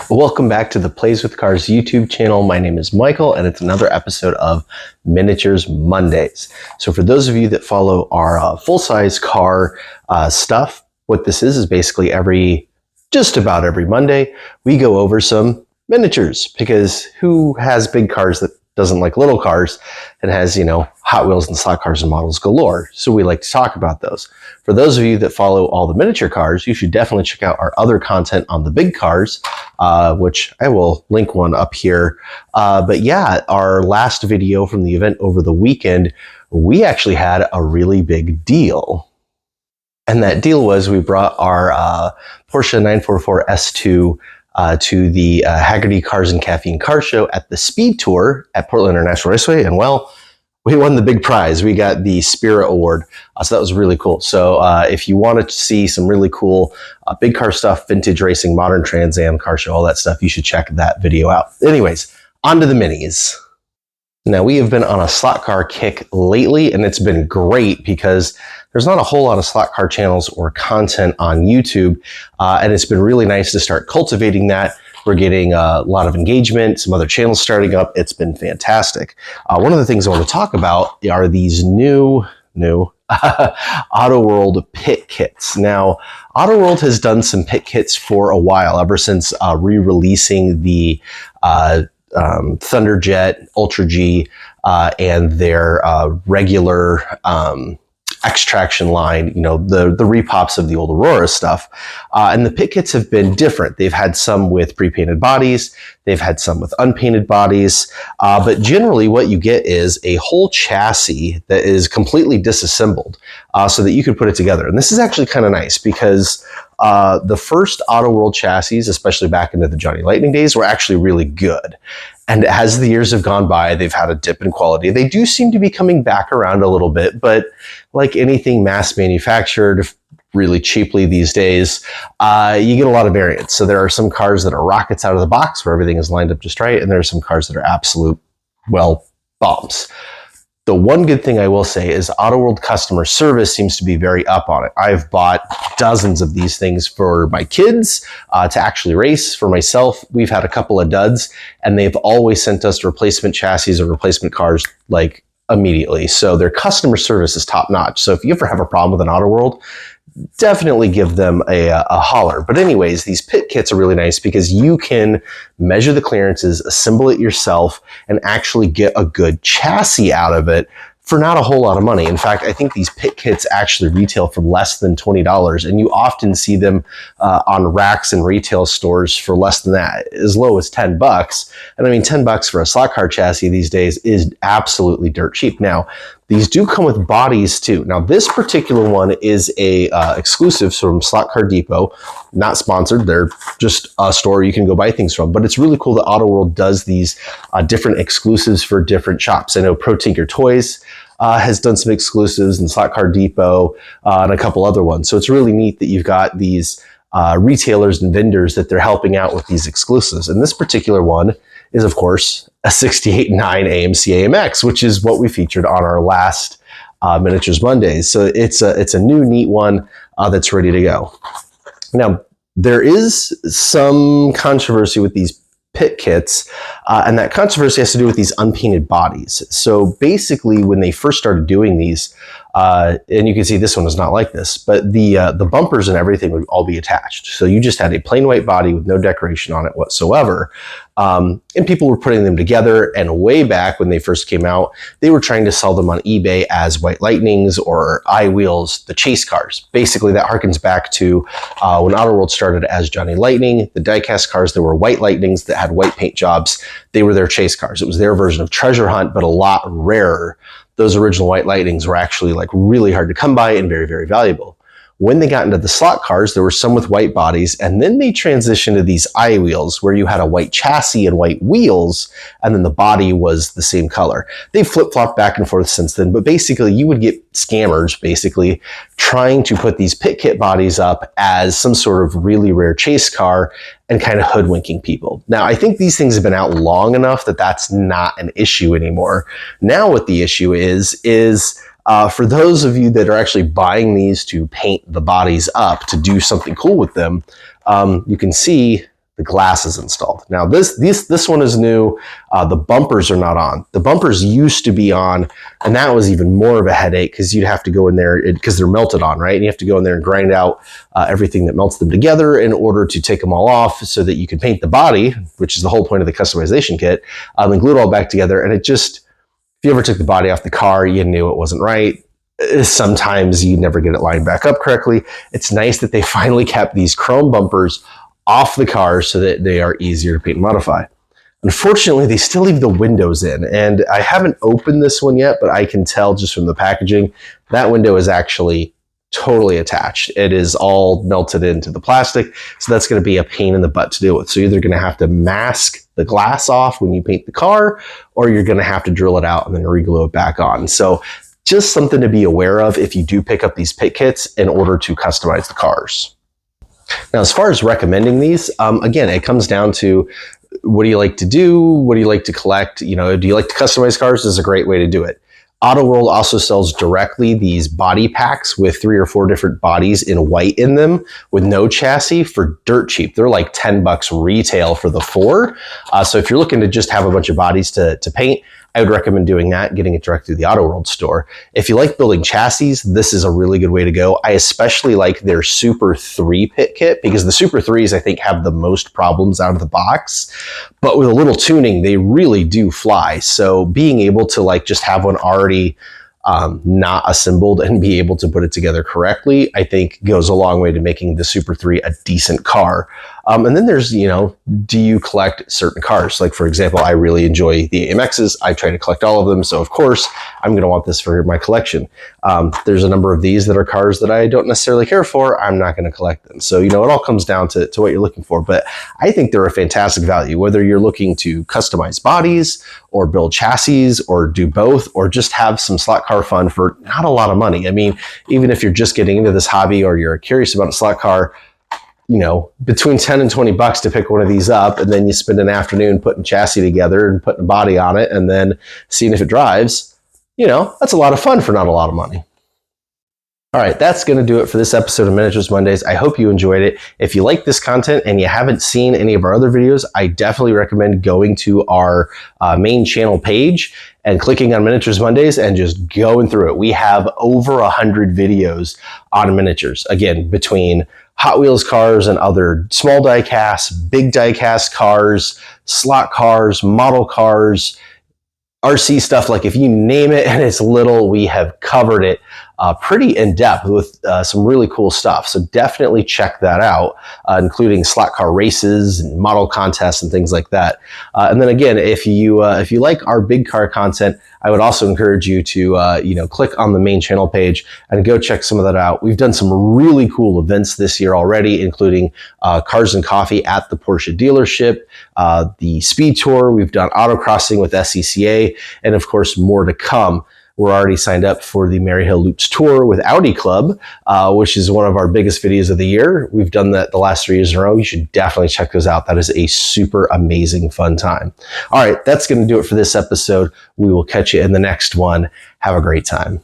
Welcome back to the Plays with Cars YouTube channel. My name is Michael, and it's another episode of Miniatures Mondays. So for those of you that follow our full-size car stuff, what this is basically just about every Monday, we go over some miniatures, because who has big cars that doesn't like little cars and has, Hot Wheels and slot cars and models galore. So we like to talk about those. For those of you that follow all the miniature cars, you should definitely check out our other content on the big cars, which I will link one up here. But yeah, our last video from the event over the weekend, we actually had a really big deal. And that deal was we brought our Porsche 944 S2 to the Haggerty Cars and Caffeine Car Show at the Speed Tour at Portland International Raceway. And well, we won the big prize. We got the Spirit Award. So that was really cool. So if you want to see some really cool big car stuff, vintage racing, modern Trans Am car show, all that stuff, you should check that video out. Anyways, on to the minis. Now, we have been on a slot car kick lately, and it's been great because there's not a whole lot of slot car channels or content on YouTube, and it's been really nice to start cultivating that. We're getting a lot of engagement, some other channels starting up. It's been fantastic. One of the things I want to talk about are these new Auto World Pit Kits. Now, Auto World has done some pit kits for a while, ever since re-releasing the Thunderjet, Ultra G, and their regular X-Traction line, the repops of the old Aurora stuff. And the pit kits have been different. They've had some with pre-painted bodies. They've had some with unpainted bodies. But generally what you get is a whole chassis that is completely disassembled so that you can put it together. And this is actually kind of nice because the first Auto World chassis, especially back into the Johnny Lightning days, were actually really good. And as the years have gone by, they've had a dip in quality. They do seem to be coming back around a little bit, but like anything mass manufactured really cheaply these days, you get a lot of variance. So there are some cars that are rockets out of the box where everything is lined up just right, and there are some cars that are absolute, bombs. The one good thing I will say is Auto World customer service seems to be very up on it. I've bought dozens of these things for my kids to actually race. For myself, we've had a couple of duds, and they've always sent us replacement chassis or replacement cars like immediately. So their customer service is top notch. So if you ever have a problem with an Auto World, definitely give them a holler. But anyways, these pit kits are really nice because you can measure the clearances, assemble it yourself, and actually get a good chassis out of it for not a whole lot of money. In fact, I think these pit kits actually retail for less than $20, and you often see them on racks and retail stores for less than that, as low as $10. And I mean, $10 for a slot car chassis these days is absolutely dirt cheap. Now, these do come with bodies too. Now, this particular one is a exclusive from Slot Car Depot, not sponsored. They're just a store you can go buy things from. But it's really cool that Auto World does these different exclusives for different shops. I know Pro Tinker Toys has done some exclusives, and Slot Car Depot and a couple other ones. So it's really neat that you've got these retailers and vendors that they're helping out with these exclusives. And this particular one is, of course, a 68.9 AMC AMX, which is what we featured on our last Miniatures Mondays. So it's a new neat one that's ready to go. Now, there is some controversy with these pit kits, and that controversy has to do with these unpainted bodies. So basically, when they first started doing these, and you can see this one is not like this, but the bumpers and everything would all be attached. So you just had a plain white body with no decoration on it whatsoever. And people were putting them together, and way back when they first came out, they were trying to sell them on eBay as White Lightnings or I-Wheels, the chase cars. Basically, that harkens back to when Auto World started as Johnny Lightning. The diecast cars, there were White Lightnings that had white paint jobs. They were their chase cars. It was their version of Treasure Hunt, but a lot rarer. Those original White Lightnings were actually like really hard to come by and very, very valuable. When they got into the slot cars, there were some with white bodies, and then they transitioned to these I-Wheels where you had a white chassis and white wheels, and then the body was the same color. They've flip-flopped back and forth since then, but basically you would get scammers basically trying to put these pit kit bodies up as some sort of really rare chase car and kind of hoodwinking people. Now, I think these things have been out long enough that that's not an issue anymore. Now what the issue is for those of you that are actually buying these to paint the bodies up to do something cool with them, you can see the glass is installed. Now this one is new. The bumpers are not on. The bumpers used to be on, and that was even more of a headache because you'd have to go in there because they're melted on, right? And you have to go in there and grind out everything that melts them together in order to take them all off so that you can paint the body, which is the whole point of the customization kit, and glue it all back together. And it just, if you ever took the body off the car, you knew it wasn't right. Sometimes you never get it lined back up correctly. It's nice that they finally kept these chrome bumpers off the car so that they are easier to paint and modify. Unfortunately, they still leave the windows in, and I haven't opened this one yet, but I can tell just from the packaging, that window is actually totally attached. It is all melted into the plastic, so that's going to be a pain in the butt to deal with. So you're either going to have to mask the glass off when you paint the car, or you're going to have to drill it out and then re-glue it back on. So just something to be aware of if you do pick up these pit kits in order to customize the cars. Now, as far as recommending these, again, it comes down to what do you like to do? What do you like to collect? You know, do you like to customize cars? This is a great way to do it. Auto World also sells directly these body packs with 3 or 4 different bodies in white in them with no chassis for dirt cheap. They're like $10 retail for the 4. So if you're looking to just have a bunch of bodies to paint, I would recommend doing that, getting it direct through the Auto World store. If you like building chassis, this is a really good way to go. I especially like their Super 3 pit kit because the Super 3s, I think, have the most problems out of the box. But with a little tuning, they really do fly. So being able to like just have one already not assembled and be able to put it together correctly, I think goes a long way to making the Super 3 a decent car. And then there's, you know, do you collect certain cars? Like, for example, I really enjoy the AMXs. I try to collect all of them. So, of course, I'm going to want this for my collection. There's a number of these that are cars that I don't necessarily care for. I'm not going to collect them. So, you know, it all comes down to what you're looking for. But I think they're a fantastic value, whether you're looking to customize bodies or build chassis or do both, or just have some slot car fun for not a lot of money. I mean, even if you're just getting into this hobby or you're curious about a slot car, you know, between 10 and 20 bucks to pick one of these up, and then you spend an afternoon putting chassis together and putting a body on it and then seeing if it drives, you know, that's a lot of fun for not a lot of money. All right, that's going to do it for this episode of Miniatures Mondays. I hope you enjoyed it. If you like this content and you haven't seen any of our other videos, I definitely recommend going to our main channel page and clicking on Miniatures Mondays and just going through it. We have over 100 videos on miniatures. Again, between Hot Wheels cars and other small die-cast, big die-cast cars, slot cars, model cars, RC stuff, like if you name it and it's little, we have covered it pretty in depth with some really cool stuff. So definitely check that out, including slot car races and model contests and things like that. And then again, if you like our big car content, I would also encourage you to you know, click on the main channel page and go check some of that out. We've done some really cool events this year already, including Cars and Coffee at the Porsche dealership, the Speed Tour. We've done autocrossing with SCCA, and of course more to come. We're already signed up for the Maryhill Loops Tour with Audi Club, which is one of our biggest videos of the year. We've done that the last 3 years in a row. You should definitely check those out. That is a super amazing fun time. All right, that's going to do it for this episode. We will catch you in the next one. Have a great time.